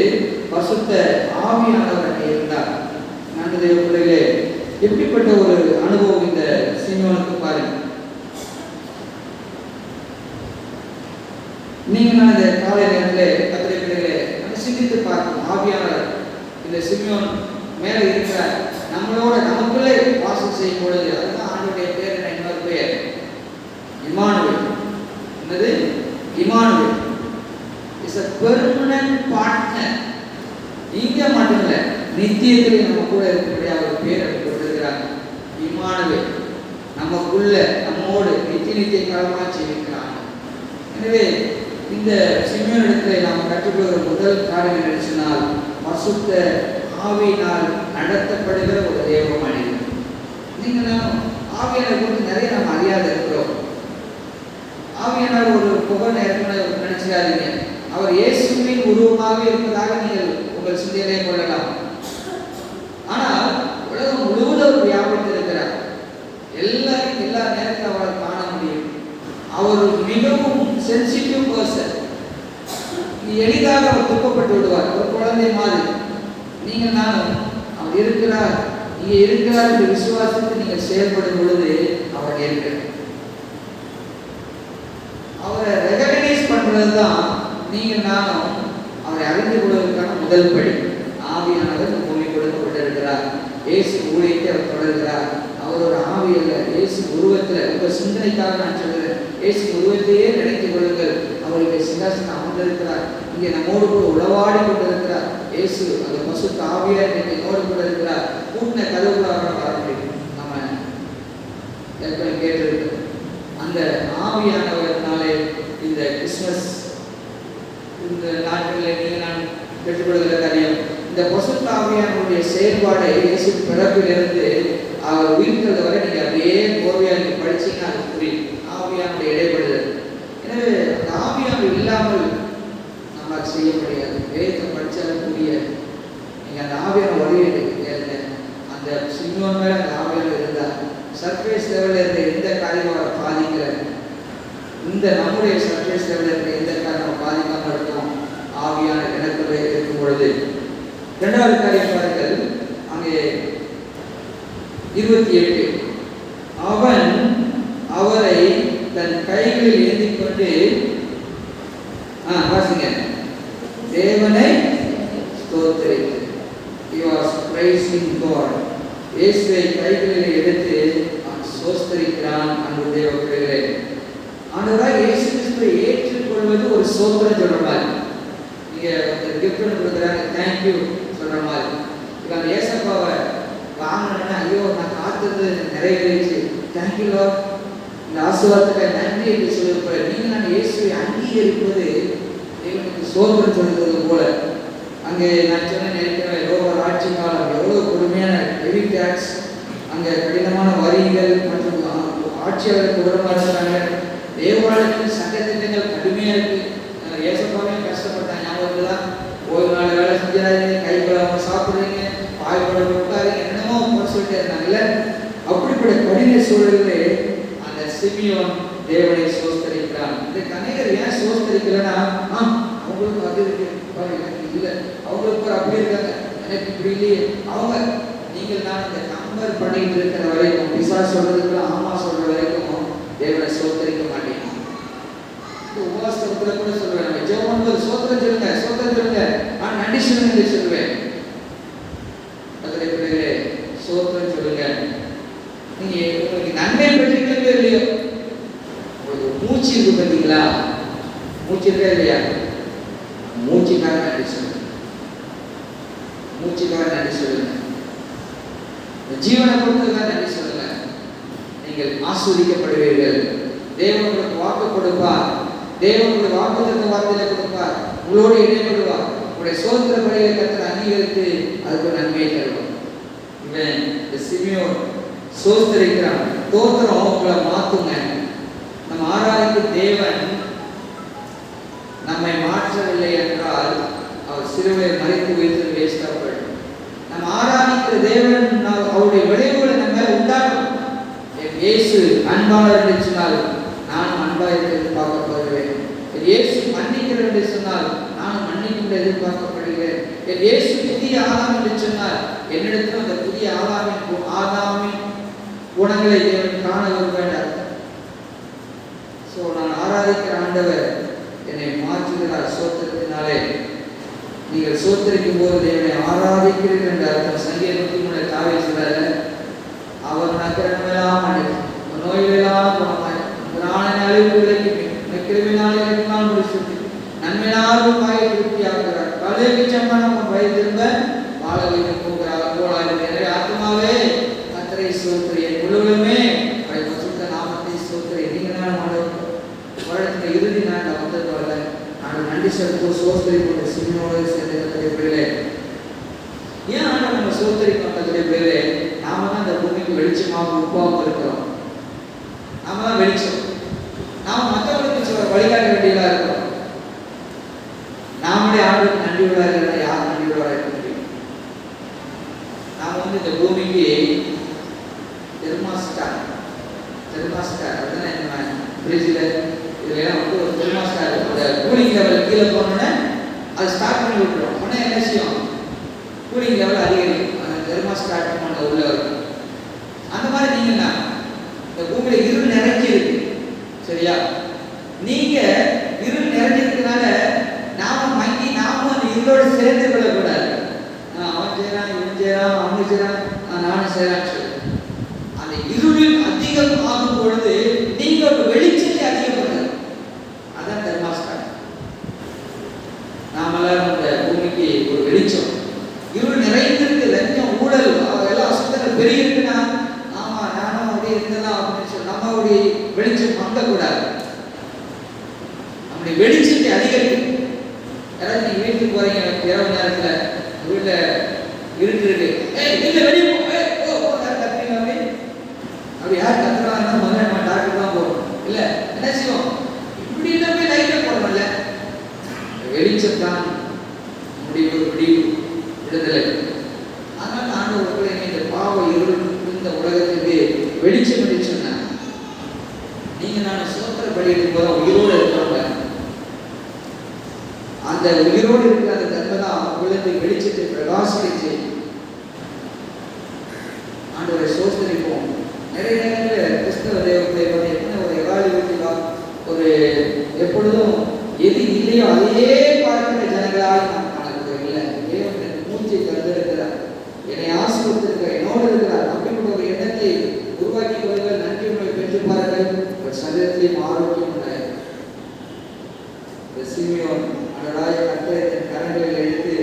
பரிசுத்த ஆவியானவர் அங்கே இருந்தார். நன்றி தேவ பிள்ளைகளே, எப்படிப்பட்ட ஒரு அனுபவம் இந்த சிமியோனுக்கு பாருங்க. நீங்க நான் இந்த காலை நேரத்தில் கத்திரை பிள்ளைகளே நம்ம சிந்தித்து பார்க்கணும். ஆவியானவர் இந்த சிமியோன் மேல இருக்கிறார், நம்மளோட நமக்குள்ளே வாசம் செய்யும் பொழுது, அதுதான் ஆண்டவருடைய பேர் என்ன? இன்னொரு பேர் இம்மானுவேல். என்னது? Immanuel is a permanent partner. இங்க மட்டும் இல்ல, நித்தியத்திலே நம்ம கூட இருக்கக்கூடிய அவர் பேர் கொடுத்திருக்கிறார் இம்மானுவேல். நமக்குள்ள நம்மோடு நித்திய காலமாக ஜீவிக்கிறார். எனவே இந்த சிமியோனிடத்திலே நாம் கற்றுக்கொள்கிற முதல் காரியம் என்ன சொன்னால், பரிசுத்த ஆவியினால் நடத்தப்படுகிற ஒரு தேவ மனிதன். நீங்க நாம் ஆவியானவர் குறித்து நிறைய நாம் அறியாத இருக்கிறோம். ஆவியானவர் ஒரு புகழ் நினைச்சிடாதீங்க. அவர் இயேசுவின் உருவமாக இருப்பதாக நீங்கள் உங்கள் சிந்தையிலே கொள்ளலாம். ஆனால் உலகம் முழுவதும் அவர் வியாபித்திருக்கிறார். எல்லாரும் எல்லா நேரத்தில் அவரை காண முடியும். அவர் மிகவும் சென்சிட்டிவ் பர்சன். எளிதாக அவர் துக்கப்பட்டு விடுவார். ஒரு குழந்தை மாதிரி. நீங்கள் நானும் அவர் இருக்கிறார், இங்கே இருக்கிறார் என்று விசுவாசத்தை நீங்கள் செயல்படும் பொழுது அவர் இருக்கிறார். அவரை ரெகக்னைஸ் பண்றது தான் நீங்கள் நானும் அவரை அறிந்து கொள்வதற்கான முதல் படி. ஆவியானவர் பூமி கொடுக்கப்பட்டிருக்கிறார். இயேசு ஊழியத்தை அவர் தொடர்கிறார். அவர் ஒரு ஆவி அல்ல, இயேசு உருவத்தில். உங்கள் சிந்தனைக்காக நான் சொல்கிறேன், இயேசு உருவத்தையே நினைத்துக் கொள்ளுங்கள். அவர் இங்கே சிங்காசனம் அமர்ந்திருக்கிறார், இங்கே நம்மோடு கூட உளவாடி கொண்டிருக்கிறார். இயேசு அந்த பசுத்த ஆவியார் என்னோடு கூட இருக்கிறார். கூட்டின கதவுகளாக வர முடியும். நம்ம ஏற்கனவே கேட்டிருக்கிறோம். அந்த ஆவியானவர்னாலே இந்த கிறிஸ்துமஸ் இந்த நாட்களில் நீங்கள் நான் பெற்றுக்கொள்கிற காரியம், இந்த பசுத்த ஆவியானுடைய செயல்பாடை இயேசு பிறப்பிலிருந்து அவர் உயிர்த்தது வரை நீங்கள் அப்படியே கோவியாக படிச்சீங்கன்னா அது புரியும். ஆவியானுடைய இடைப்படுதல். எனவே அந்த ஆவியானவர் இல்லாமல் நம்ம செய்ய முடியாது. வேதத்தை படித்தாலும் புரியாது. நீங்கள் அந்த ஆவியான வழியை கேளுங்க. அந்த சிமியோன் மேலே அந்த ஆவியானவர் இருந்தார். சர்ஃபேஸ் லெவலில் இருந்த எந்த காரியமும் அவரை பாதிக்கல. இந்த நம்முடைய சர்ஃபேஸ் லெவலில் இருந்த எந்த காரியமும் பாதிக்காமல் இருக்கும் ஆவியான இடத்துல இருக்கும் பொழுது. இரண்டாவது காரியம் பாருங்கள், அங்கே 28. அவன் அவரை தன் கைகளில் ஏந்தி கொண்டு வாசிங்க, தேவனை ஸ்தோத்திரித்து, he was praising God. இயேசுவை கைகளில் எடுத்து ஸ்தோத்திரிக்கிறான். அன்பு தேவ பிள்ளைகளே, ஆண்டவராக இயேசு கிறிஸ்துவை ஏற்றுக்கொள்வது ஒரு ஸ்தோத்திரம் சொல்ற மாதிரி. நீங்க ஒரு கிஃப்ட் கொடுக்குறாங்க, தேங்க்யூ சொல்ற மாதிரி. இப்போ அந்த ஏசப்பாவை வாங்கினா, ஐயோ நான் காத்தது நிறைவேறிச்சு, தேங்க்யூ லார்ட், இந்த ஆசீர்வாதத்துக்கு நன்றி என்று சொல்லியிருப்பார். நீங்கள் நான் இயேசுவை அங்கீகரிப்பது தேவனுக்கு ஸ்தோத்திரம் சொல்கிறது போல. அங்கே நான் சொன்ன நினைக்கிறேன், ரோமர் ஆட்சி காலம் எவ்வளோ கொடுமையான ஹெவி டேக்ஸ், அங்கே கடினமான வரிகள் மற்றும் ஆட்சியாளருக்கு உடம்பாக இருக்கிறாங்க. தேவாலயத்தில் சட்டத்திட்டங்கள் கடுமையாக இருக்குது. ஏசப்பாவே கஷ்டப்பட்டாங்க. ஞாபகத்தில் தான் ஒரு நாள் வேலை செஞ்சாருங்க, கை கழுவாமல் சாப்பிட்றீங்க, பாய்பட விட்டாருங்க, என்னமோ சொல்லிட்டே இருந்தாங்கல்ல. அப்படிப்பட்ட கடின சூழலிலே அந்த சிமியோன் தேவனை சோஸ்தரிக்கிறான். இந்த கணிகர் ஏன் சோஸ்தரிக்கலன்னா, அவங்களுக்கு அது இருக்கு, எனக்கு இல்லை, அவங்களுக்கு ஒரு அப்படி இருக்காங்க, எனக்கு இப்படி இல்லையே. அவங்க நீங்கள் நான் இந்த கம்பேர் பண்ணிட்டு இருக்கிற வரைக்கும், பிசா சொல்றதுக்குள்ள ஆமா சொல்ற வரைக்கும் தேவனை சோத்தரிக்க மாட்டேங்க. உபவாசத்துல கூட சொல்லுவேன், நம்ம ஜெபம் போது சோத்திரம் சொல்லுங்க, சோத்திரம் சொல்லுங்க, நான் நன்றி சொல்லுங்க சொல்லுவேன். அதில் பிள்ளைகளே சோத்திரம் சொல்லுங்க. நீங்க உங்களுக்கு நன்மை பெற்றீங்களோ இல்லையோ, உங்களுக்கு மூச்சு இருக்கு பார்த்தீங்களா, மூச்சு இருக்கா இல்லையா, மூச்சுக்காக நன்றி சொல்லுங்க, மூச்சுக்காக நன்றி சொல்லுங்க. ஜீவனை கொடுத்ததுதான் நன்றி சொல்லல. நீங்கள் ஆஸ்வதிக்கப்படுவீர்கள். தேவன் உங்களுக்கு வாக்கு கொடுப்பார். தேவன் உங்களுக்கு வாக்குத்தத்த வார்த்தையில கொடுப்பார். உங்களோடு இடைப்படுவார். உங்களுடைய சோத்திர பலியை கர்த்தர் அங்கீகரித்து அதுக்கு நன்மையை தருவார். இவன் இந்த சிமியோன் சோஸ்தரிக்கிறான். தோத்திரம் உங்களை மாத்துங்க. நம்ம ஆராதிக்கும் தேவன் நம்மை மாற்றவில்லை என்றால் அவர் சிலுவை மறைத்து வைத்து வேஸ்டா போயிடும். நம்ம ஆராதிக்கிற தேவன் அவருடைய விளைவுகளை நம்ம உண்டாகும். இயேசு அன்பாளர் என்று சொன்னால் நானும் அன்பா இருக்க எதிர்பார்க்கப்படுகிறேன். இயேசு மன்னிக்கிறார் என்று சொன்னால் நானும் மன்னிக்கின்ற எதிர்பார்க்கப்படுகிறேன். இயேசு புதிய ஆதாம் என்று சொன்னால் என்னிடத்தில் அந்த புதிய ஆதாமின் குணங்களை தேவன் காண விரும்புகிறார். ஸோ நான் ஆராதிக்கிற ஆண்டவர் என்னை மாற்றுகிறார் சோத்திரத்தினாலே. நீங்கள் சோத்திரிக்கும் போது தேவனை ஆராதிக்கிறீர்கள் என்ற அர்த்தம். சங்கீதம் 103 தாவீது சொல்றாரு, அவர் நகரமெல்லாம் அழைத்து நோய்களெல்லாம் குணமாய் பிராணனை அழிவு விலக்கி கிருமினாலே இருக்கலாம் சுற்றி நன்மையாலும் வாயை திருப்தியாகிறார். பழைய சம்பளம் வயது திரும்ப வாழ வைத்து போகிறார் போலாது. எனவே ஆத்மாவே கர்த்தரை சோத்திரி, என் முழுவதுமே பரிசுத்த நாமத்தை சோத்திரி. நீங்க தான் வருடத்தின் இறுதி நாள் வந்தது வரல. நான் நன்றி செலுத்த சோத்திரி கொண்டு சின்னோடு சேர்ந்த கர்த்தருடைய பிள்ளைகளே, ஏன் ஆனால் நம்ம சோத்திரி கர்த்தருடைய பிள்ளைகளே, நாம தான் இந்த பூமிக்கு வெளிச்சமாக உப்பாக இருக்கிறோம். நாம தான் வெளிச்சம். நாம் மற்றவர்களுக்கு வழிகாட்ட வேண்டியதாக இருக்கிறோம். நாமளே ஆண்டுக்கு நன்றி விழாக யார் நன்றி விழா இருக்க முடியும்? நாம் இந்த பூமிக்கு தெர்மாஸ்டார் அதுதானே நம்ம பிரேசில இதெல்லாம் ஒரு தெர்மாஸ்டார் அந்த கூலிங் லெவல் கீழே போனோன்னே அது ஸ்டார்ட் பண்ணி விட்டுரும். உடனே என்ன செய்யும்? கூலிங் லெவல் அதிகரிக்கும். அந்த தெர்மாஸ்டார் பண்ண உள்ள இருக்கும். அந்த மாதிரி நீங்கன்னா இந்த பூமியில இருள் நிறைஞ்சி இருக்கு. சரியா? நீங்க இருள் நிறைஞ்சிருக்கனால நாம மங்கி நாமும் அந்த இருளோடு சேர்ந்து கொள்ளக்கூடாது. அவன் செய்யறான், இவன் செய்யறான், அவங்க செய்யறான், நானும் செய்யறான்னு சொல்லி அந்த இருளில் அதிகம் ஆகும் பொழுது நீங்க ஒரு வெளிச்சத்தை அதிகப்படுறது. அதான் தெர்மாஸ்டார். நாமெல்லாம் அந்த பூமிக்கு ஒரு வெளிச்சம். இருள் நிறைந்திருக்கு, லஞ்சம், ஊழல், எல்லாம் அசுத்தங்கள் பெரிய இருக்குன்னா ஆமா நானும் அப்படியே இருந்ததான் அப்படின்னு சொல்லி நம்மளுடைய வெளிச்சம் மங்கக்கூடாது. நம்முடைய வெளிச்சத்தை அதிகரிக்கும். யாராவது நீங்க வீட்டுக்கு போறீங்க இரவு நேரத்துல வீட்டுல இருட்டு இருக்கு, வெளியே கத்துறீங்க அப்படி யார் கத்துறாங்க முதல்ல நம்ம டாக்டர் தான் போகணும். இல்ல என்ன செய்வோம்? இப்படி போய் லைட்டை போடணும்ல. வெளிச்சம் தான் முடிவு விடுதலை. அதனால ஆண்டவர்களை இந்த பாவ இருள் இந்த உலகத்துக்கு வெளிச்சம் என்று சொன்னார். நீங்க நான் சோத்திர பலியிடும் போது உயிரோடு இருக்கிறவங்க, அந்த உயிரோடு இருக்கிற அந்த தன்மை தான் உலகத்தை வெளிச்சத்தை பிரகாசிக்க செய்யும். ஆண்டவரை சோதரிப்போம். நிறைய நேரங்களில் கிறிஸ்தவ தேவத்தை எப்படி ஒரு எவாலுவேட்டிவா ஒரு எப்பொழுதும் எது இல்லையோ அதையே பார்க்கிற ஜனங்களாக நாம் காணப்படுவோம். இல்லை, தேவன் மூச்சை கருதிருக்கிறார், என்னை ஆசீர்வதித்திருக்கிறார், என்னோடு இருக்கிறார் அப்படின்ற ஒரு எண்ணத்தை உருவாக்கி கொள்ளுங்கள். நன்றி உங்களை பெற்று பாருங்கள். ஒரு சரீரத்திலையும் ஆரோக்கியம் உண்டாயிருக்கும். சிமியோன் அழகாய கர்த்தரை கரங்களில் எடுத்து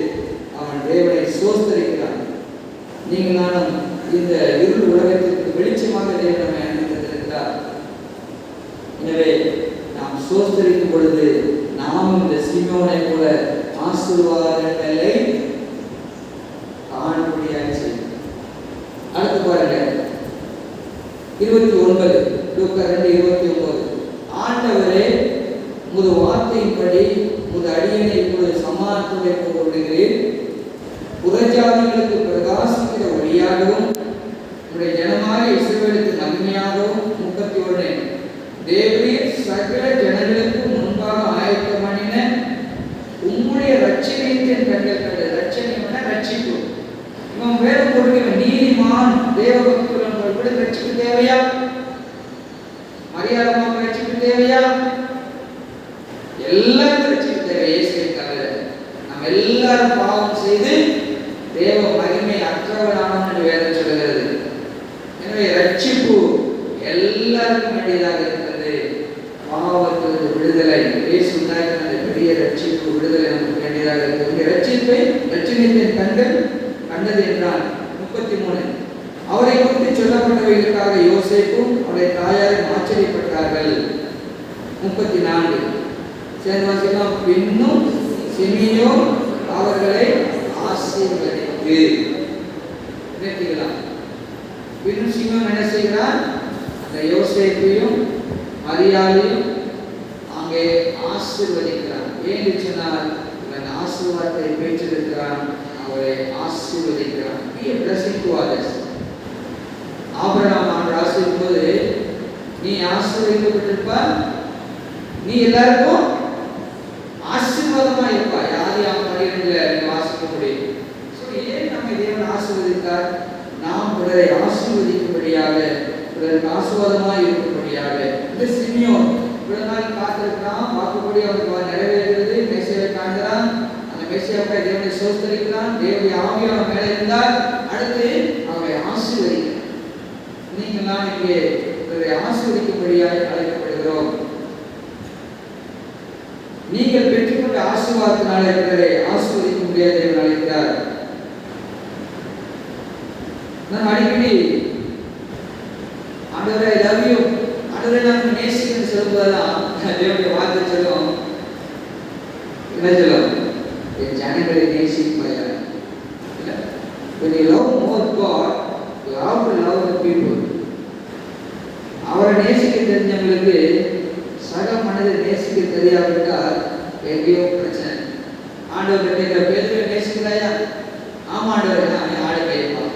அவன் தேவனை சோஸ்தரிக்கிறான். நீங்கள் நானும் இந்த இருள் உலகத்திற்கு வெளிச்சமாக தேவன் நம்மை அனுப்பித்திருக்கிறார். எனவே நாம் சோஸ்தரிக்கும் பொழுது நாமும் இந்த சிமியோனை போல ஆசீர்வாதங்களை காணக்கூடியாச்சு. அடுத்து பாருங்க 29 லூக்கா 2:29. ஆண்டவரே உமது வார்த்தையின்படி உமது அடியனை இப்பொழுது சமாதானத்துடன் கொள்கிறேன். புறஜாதிகளுக்கு பிரகாசிக்கிற ஒளியாகவும் உடைய ஜனமாக இஸ்ரவேலுக்கு நன்மையாகவும் 31 தேவரீர் சகல ஜனங்களுக்கு முன்பாக ஆயத்தம் பண்ணின உம்முடைய ரட்சணியத்தின் கண்கள் கண்டு. ரட்சணியம்னா ரட்சிப்பு. இவன் வேற பொருள் நீதிமான் தேவபக்தன் கூட ரட்சிப்பு தேவையா? மரியாதமாக ரட்சிப்பு தேவையா? எல்லாரும் ரட்சிப்பு தேவை. இயேசுவை தவிர நாம் எல்லாரும் பாவம் செய்து தேவ மகிமை அற்றவனானோம் என்று வேதம் சொல்கிறது. எனவே ரட்சிப்பு எல்லாருக்கும் வேண்டியதாக இருக்கிறது. பாவத்திலிருந்து விடுதலை இயேசு உண்டாக்கின பெரிய ரட்சிப்பு விடுதலை நமக்கு வேண்டியதாக இருக்கிறது. ரட்சிப்பை ரட்சணியத்தின் கண்கள் கண்டது என்றால் 33 அவரை குறித்து சொல்லப்பட்டவைகளுக்காக யோசேப்பும் அவருடைய தாயாரும் ஆச்சரியப்பட்டார்கள். 34 சேர்ந்து வாசிக்கலாம். பின்னும் சிமியோன் அவர்களை ஆசீர்வதித்து நிறுத்திக்கலாம். பின்னும் சிமியோன் என்ன செய்கிறார்? அந்த யோசேப்பையும் மரியாதையும் அங்கே ஆசீர்வதிக்கிறார். ஏன் சொன்னால் அந்த ஆசீர்வாதத்தை பெற்றிருக்கிறான், அவரை ஆசீர்வதிக்கிறான். Be a blessing to others. Abraham ஆண்டு ஆசீர்வதிக்கும் போது நீ ஆசீர்வதிக்கப்பட்டிருப்பாய், நீ எல்லாருக்கும் ஆசீர்வாதமா இருப்பாய். யாரையும் படிக்கல வாசிக்க முடியும். ஏன் நம்ம தேவன் ஆசீர்வதித்தார்? நாம் பிறரை ஆசீர்வதிக்கும்படியாக, பிறருக்கு ஆசீர்வாதமாக இருக்கும்படியாக. இந்த சிமியோன் இவ்வளவு நாள் காத்திருக்கிறான், வாக்குப்படி அவனுக்கு நிறைவேறுகிறது. மெசியாவை காண்கிறான், அந்த மெசியாவை தேவனை சோதரிக்கிறான். தேவனுடைய ஆவி அவன் மேலே இருந்தால் அடுத்து அவரை ஆசீர்வதிக்கிறான். நீங்கள்லாம் இங்கே பிறரை ஆசீர்வதிக்கும்படியாக அழைக்கப்படுகிறோம். நீங்கள் பெற்றுக்கொண்ட ஆசீர்வாதத்தினாலே பிறரை ஆசீர்வதிக்க முடியாது என்று அழைக்கிறார். நான் அடிக்கடி ஆண்டவரே ஐ லவ் யூ, ஆண்டவரே நான் நேசிக்கிறேன்னு சொல்லும்போதெல்லாம் தேவனுடைய வார்த்தை சொல்லும், என்ன சொல்லும்? என் ஜனங்களை நேசிப்பாயா. When you love more God, you have to love the people. அவரை நேசிக்க தெரிஞ்சவங்களுக்கு சக மனதை நேசிக்க தெரியாவிட்டால் எங்கேயோ பிரச்சனை. ஆண்டவர் கேட்கிற பேதுருவை நேசிக்கிறாயா? ஆமா ஆண்டவரே, நான் ஆடு கேட்பான்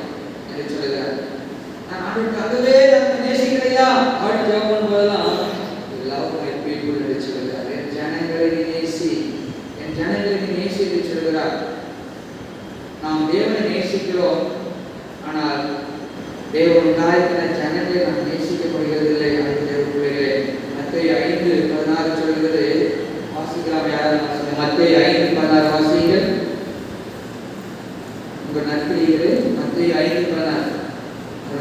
என்று சொல்லுகிறார். நான் ஆண்டவருக்கு அதுவே நான் நேசிக்கிறையா அப்படின்னு ஜெபம் பண்ணும்போதெல்லாம் love my people என்று சொல்லுகிறார். என் ஜனங்களை நேசி, என் ஜனங்களை நேசி என்று சொல்கிறார். நாம் தேவனை நேசிக்கிறோம், ஆனால் தேவன் உண்டாக்கின ஜனங்களை நாம் நேசிக்கப்படுகிறதில்லை. பிள்ளைகளே, மத்தேயு 5:16 சொல்கிறது. வாசிக்கலாம். யாராவது மத்தேயு 5:16 வாசிங்கள். உங்க நற்கிரிகளே மத்தேயு 5:16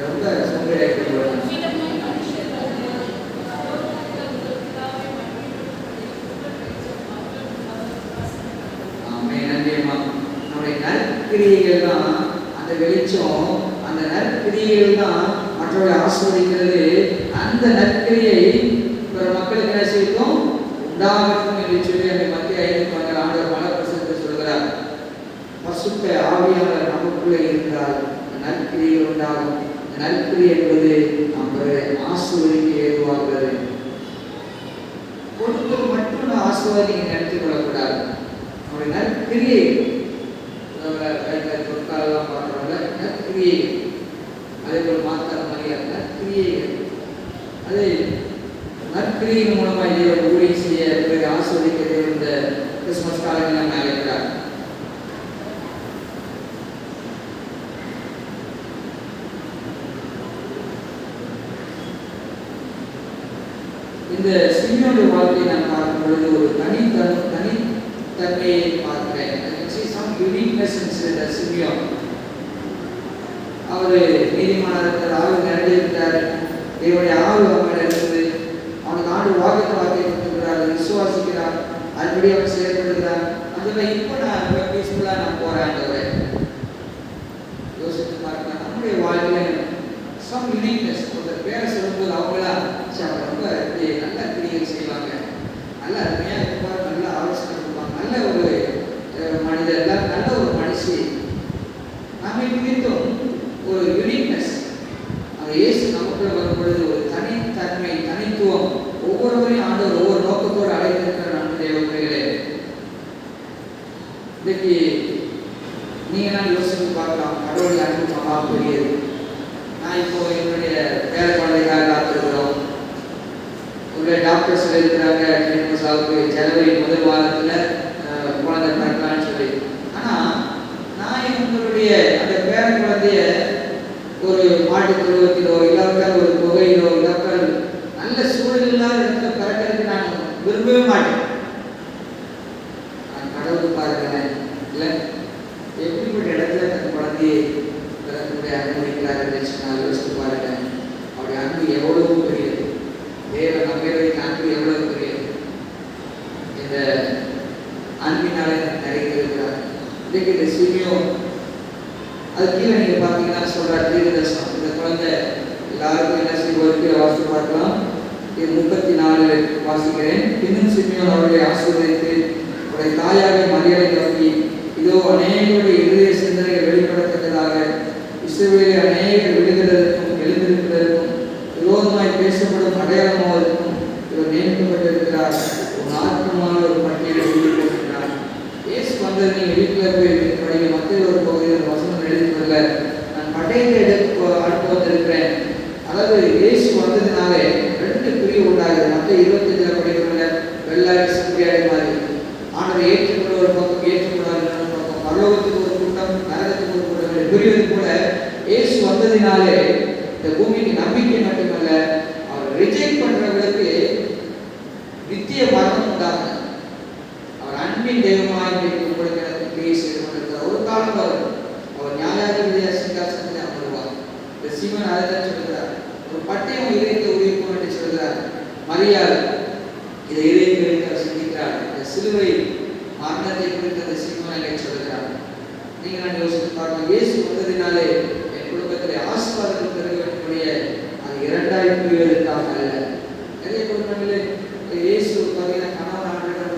ரொம்ப சங்கடப்படுவாங்க. ஆமே, நன்றியம்மா. நம்முடைய நற்கிரியைகள் தான் அந்த வெளிச்சம், அந்த நற்கிரியைகள் தான் மற்றவர்களை ஆசீர்வதிக்கிறது. அந்த நற்கிரியை பிற மக்களுக்கு என்ன செய்யும்? உண்டாகட்டும் என்று சொல்லி அந்த மத்திய 5 ஆண்டவர் பல பிரசங்கத்தை சொல்கிறார். பசுத்த ஆவியானவர் நமக்குள்ளே இருந்தால் நற்கிரியை உண்டாகும். நற்கிரியை என்பது நம்மளை ஆசீர்வதிக்க ஏதுவாகிறது. கொடுத்தது மட்டும் ஆசீர்வாதி நீங்கள் நினைத்துக் கொள்ளக்கூடாது. நம்முடைய நற்கிரியை பொருட்காலெல்லாம் பார்க்குறாங்க. நற்கிரியை அதே போல் மாத்திர மரியாதை நற்கிரியைகள். அது நற்கிரியின் மூலமாக தேவன் ஊழியம் செய்ய பிறகு ஆசீர்வதிக்க இந்த கிறிஸ்துமஸ் காலங்களில் நம்ம அழைக்கிறார். இந்த சிமியோனுடைய வாழ்க்கையை நான் பார்க்கும் பொழுது ஒரு தனித்தன்மையை பார்க்கிறேன். சிமியோன் அவர் நீதிமானாக இருக்கிறார், ஆய்வு நிறைவேற்றார், தேவனுடைய ஆய்வு அவங்க இருக்குது. அவனுக்கு ஆண்டு வாக்கை கொடுத்துக்கிறார், விசுவாசிக்கிறார், அதுபடி அவன் செயல்படுகிறார். அதில் இப்போ நான் ரொம்ப பீஸ்ஃபுல்லாக நான் போகிறேன். யோசித்து பார்க்கலாம். நம்முடைய வாழ்க்கையில் சம் யூனிக்னஸ். ஒரு பேரை சொல்லும்போது அவங்களா ரொம்ப நல்ல கிரியைகள் செய்வாங்க, நல்ல அருமையாக இருப்பாங்க, நல்ல ஆலோசனை கொடுப்பாங்க, நல்ல ஒரு மனிதர், நல்ல ஒரு மனுஷி. நம்மை குறித்தும் ஒரு யூனிக்னஸ். அந்த இயேசு நமக்குள்ள வரும்பொழுது ஒரு தனித்தன்மை, தனித்துவம். ஒவ்வொருவரையும் ஆண்டவர் ஒவ்வொரு நோக்கத்தோடு அழைத்திருக்கிற நம்ம தேவர்களே. இன்னைக்கு நீங்க நான் யோசித்து பார்க்கலாம், கடவுளுடைய அன்பு மகா பெரியது. நான் இப்போ என்னுடைய பேர குழந்தைக்காக காத்திருக்கிறோம். உங்களுடைய டாக்டர்ஸ் இருக்கிறாங்க கிளினிக்ஸாவுக்கு ஜனவரி முதல் வாரத்தில் குழந்தை பிறக்கலான்னு சொல்லி. ஆனால் நான் உங்களுடைய அந்த பேர குழந்தைய ஒரு மாட்டு துருவத்திலோ இல்லாவிட்டால் ஒரு புகையிலோ இல்லாவிட்டால் நல்ல சூழல் இல்லாத இடத்துல பிறக்கிறதுக்கு நான் விரும்பவே மாட்டேன். நான் கடவுள் பாருங்களேன், இல்லை எப்படிப்பட்ட இடத்துல தன் குழந்தையை பிறக்கக்கூடிய அனுமதிக்கிறார் இருந்துச்சு. நான் யோசித்து பாருங்க, அவருடைய அன்பு எவ்வளவு பெரியது, தேவன் நம்மளுடைய அன்பு எவ்வளவு பெரியது. இந்த அன்பினாலே நிறைந்திருக்கிறார். இன்றைக்கு இந்த சிமியோன் அது கீழே நீங்க பார்த்தீங்கன்னா சொல்றாரு தீர்க்கதரிசனம். இந்த குழந்தை எல்லாருக்கும் என்ன செய்வது வாசித்து பார்க்கலாம். இது 34 வாசிக்கிறேன். பின்னும் சிமியோன் அவர்களை ஆசீர்வதித்து அவருடைய தாயாக மரியாதை நோக்கி, இதோ அநேகருடைய இருதய சிந்தனைகள் வெளிப்படத்தக்கதாக இஸ்ரவேலை அநேகர் விடுதலுக்கும் எழுந்திருப்பதற்கும் விரோதமாய் பேசப்படும் அடையாளமாவதற்கும் இவர் நியமிக்கப்பட்டிருக்கிறார். ஒரு ஆத்மமான ஒரு பட்டியலை எழுதியிருக்கிறார். இயேசு வந்தது நீங்கள் வீட்டில் போய் படிக்க மத்திய ஒரு பகுதியில் வசனம் எழுதிக்கொள்ள நான் பட்டயத்தை அடுத்து வந்திருக்கிறேன். அதாவது இயேசு வந்ததுனாலே 2 பிரிவு உண்டாகுது. மற்ற 25 படிக்கிறவங்க வெள்ளாரி சிம்பியாடி மாதிரி ஆனதை ஏற்றுக்கொள்ள ஒரு பக்கம், ஏற்றுக்கொள்ளாத பக்கம், பரலோகத்துக்கு ஒரு கூட்டம், நரகத்துக்கு ஒரு கூட்டம் புரிவது போல இயேசு வந்ததினாலே இந்த பூமிக்கு நம்பிக்கை மட்டுமல்ல, அவர் ரிஜெக்ட் பண்றவர்களுக்கு நித்திய மரணம் உண்டாங்க. அவர் அன்பின் தெய்வமாய் உங்களுக்கு கிரியை செய்து கொண்டிருக்கிறார். ஒரு காலம் அவர் நியாயாதிபதியா சிங்காசனத்தை அமர்வார். இந்த சீமன் அதைத்தான் சொல்கிறார். ஒரு பட்டயம் இதயத்தை உயிர்க்கும் என்று சொல்கிறார். மரியாதை இதை இதயத்தை சிந்திக்கிறார். இந்த சிலுவை மரணத்தை குறித்து அந்த சீமனை சொல்கிறார். நீங்க நான் யோசித்து பார்க்கலாம். இயேசு வந்ததினாலே என் குடும்பத்திலே ஆசீர்வாதம் பெற வேண்டிய அது 2000 பிரிவுகளுக்காக அல்ல. நிறைய குடும்பங்களில் இயேசு பார்த்தீங்கன்னா கணவன் ஆண்டுகள்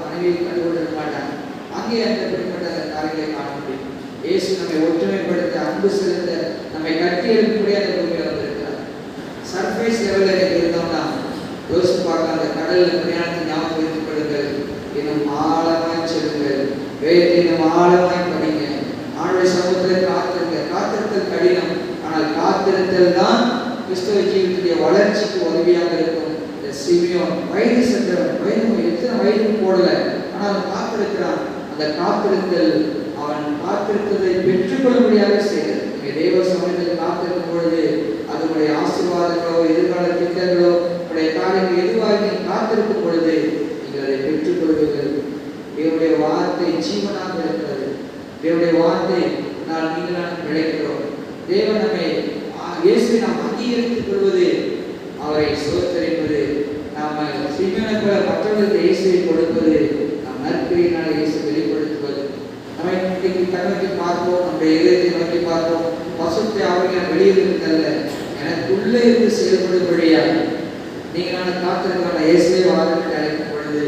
மனைவியை கண்டுகொண்டிருக்க மாட்டாங்க. அங்கே அந்த குறிப்பிட்ட காரியங்களை காண முடியும். இயேசு நம்மை ஒற்றுமைப்படுத்த, அன்பு செலுத்த, நம்மை கட்டி எழுப்பக்கூடிய அந்த பூமியில் வந்திருக்கிறார். சர்ஃபேஸ் லெவலில் இருந்தோம்னா யோசித்து பார்க்க, அந்த கடலில் பிரயாணத்தை ஞாபகம் வைத்துக் கொள்ளுங்கள். இன்னும் ஆழமாய் செல்லுங்கள். வேதத்தை இன்னும் ஆழமாய் படிங்க. ஆளுடைய சமூகத்தில் காத்திருங்க. காத்திருத்தல் கடினம், ஆனால் காத்திருத்தல் தான் கிறிஸ்தவ ஜீவிதத்துடைய வளர்ச்சிக்கு உதவியாக இருக்கும். இந்த சிமியோன் வயது சென்றவன், எத்தனை வயது போடல, ஆனால் அவன் காத்திருக்கிறான். அந்த காத்திருத்தல் அவன் காத்திருத்ததை பெற்றுக்கொள்ளும்படியாக செய்தது. நீங்கள் தேவ சமயத்தில் காத்திருக்கும் பொழுது அதனுடைய ஆசீர்வாதங்களோ எதிர்கால திட்டங்களோ உடைய காரியங்கள் எதுவாக நீங்கள் காத்திருக்கும் பொழுது நீங்கள் அதை பெற்றுக்கொள்வீர்கள். தேவனுடைய வார்த்தை ஜீவனாக இருக்கிறது. தேவனுடைய வார்த்தை நீங்கள் பிழைக்கிறோம். தேவன் நம்மை இயேசுவை நாம் அங்கீகரித்துக் கொள்வது, அவரை சோத்தரிப்பது, நாம் சிமியோனை மற்றவர்களுக்கு இயேசுவை கொடுப்பது, நாம் நற்கிரியினால் இயேசு வெளிப்படுத்துவது. நம்மை கண்ணோக்கி பார்ப்போம், நம்முடைய இதயத்தை நோக்கி பார்ப்போம். வசத்தை அவர்கள் வெளியிலிருந்தல்ல, எனக்குள்ளே இருந்து செயல்படும்படியாக நீங்கள் நான் காத்திருக்கான இயேசுவை வாழ்க்கை அழைக்கும் பொழுது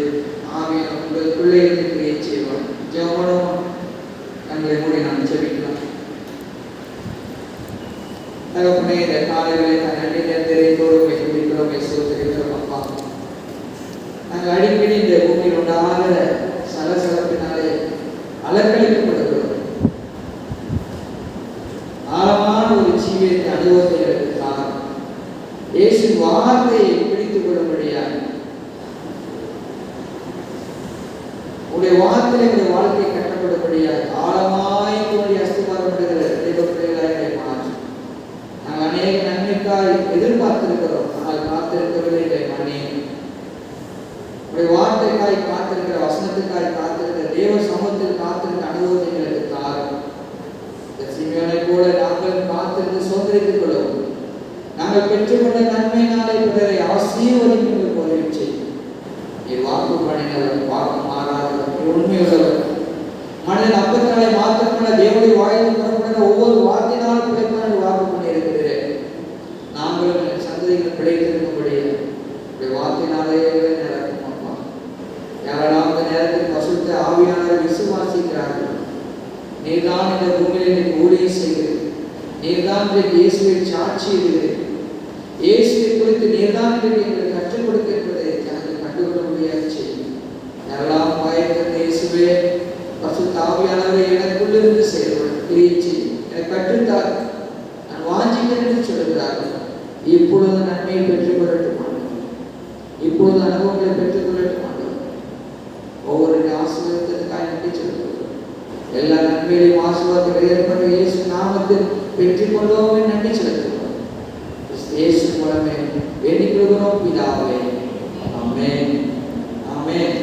ஆவியான உங்களுக்குள்ளே இருந்து கிரியை செய்வோம். ஜெபம் தங்களை மூடி நாம் ஜெபிக்கலாம். தகப்பனே, இந்த காலையிலே நன்றி தெரிவித்தோடு ஜெபிக்கிறோம், சோதரிக்கிறோம். அப்பா, நாங்கள் அடிக்கடி இந்த பூமியில் உண்டாகிற சலசலப்பினாலே அலக்கழிக்கப்படுகிறோம். ஆழமான ஒரு ஜீவியத்தை அனுபவத்தை எடுத்துக்காக இயேசு வார்த்தையை பிடித்துக் கொள்ளும்படியாக உடைய வார்த்தையை உடைய வாழ்க்கை கட்டப்படும்படியாக ஆழமாய் தோன்றி அஸ்திபாரப்படுகிற தெய்வப்பிள்ளைகளாக மாற்றும். நாங்கள் அநேக நன்மைக்காய் எதிர்பார்த்திருக்கிறோம், ஆனால் காத்திருக்கவில்லை. மணி உடைய வார்த்தைக்காய் காத்திருக்கிற, வசனத்துக்காய் காத்திருக்கிற, தேவ சமூகத்தில் காத்திருக்கிற அனுபவத்தை எங்களுக்கு தாரும். சிமியோனை போல நாங்கள் காத்திருந்து சோதரித்துக் கொள்வோம். நாங்கள் பெற்றுக்கொண்ட நன்மையினாலே பிறரை ஆசீர்வதிக்கும் உதவி செய்யும். நீ வாக்கு பண்ணினவர், வாக்கு மாறாதவர், உண்மையுள்ளவர். மனிதன் அப்பத்தினாலே மாத்திரமல்ல, தேவனுடைய வாயில் புறப்பட்ட ஒவ்வொரு வார்த்தையினாலும் பிழைப்பான வாக்கு பண்ணியிருக்கிறேன். நாங்களும் சந்ததிகள் பிழைத்திருக்கும்படி வார்த்தையினாலே நடக்கும். அப்பா, யாரெல்லாம் அந்த நேரத்தில் பசுத்த ஆவியானவர் விசுவாசிக்கிறார்கள், நீர்தான் இந்த பூமியில் எனக்கு ஊழியம் செய்கிறது, நீர்தான் இன்றைக்கு இயேசுவை சாட்சி இருக்கிறது, இயேசுவை குறித்து நீர்தான் இன்றைக்கு எங்களுக்கு கற்றுக் கொடுக்க என்பதை எனக்கு கண்டுகொள்ள முடியாது செய்யும். யாரெல்லாம் பயன்படுத்த இயேசுவே பசுத்த ஆவியானவரை எனக்குள்ளிருந்து செயல்படும் கிரியை செய்யும், எனக்கு கற்றுத்தார், நான் வாஞ்சிக்கிறேன் என்று சொல்கிறார்கள். இப்பொழுது நன்மையை பெற்றுக்கொள்ளட்டும், இப்பொழுது அனுபவங்களை பெற்றுக்கொள்ளட்டும். ஒவ்வொரு ஆசீர்வாதத்திற்காக நன்றி சொல்கிறோம். எல்லா நன்மைகளையும் ஆசீர்வாதத்தை ஏற்பட்ட இயேசு நாமத்தில் பெற்றுக்கொண்டோம் நன்றி செலுத்துகிறோம். இயேசு மூலமே வேண்டிக் கொள்கிறோம் பிதாவே. ஆமென். ஆமென்.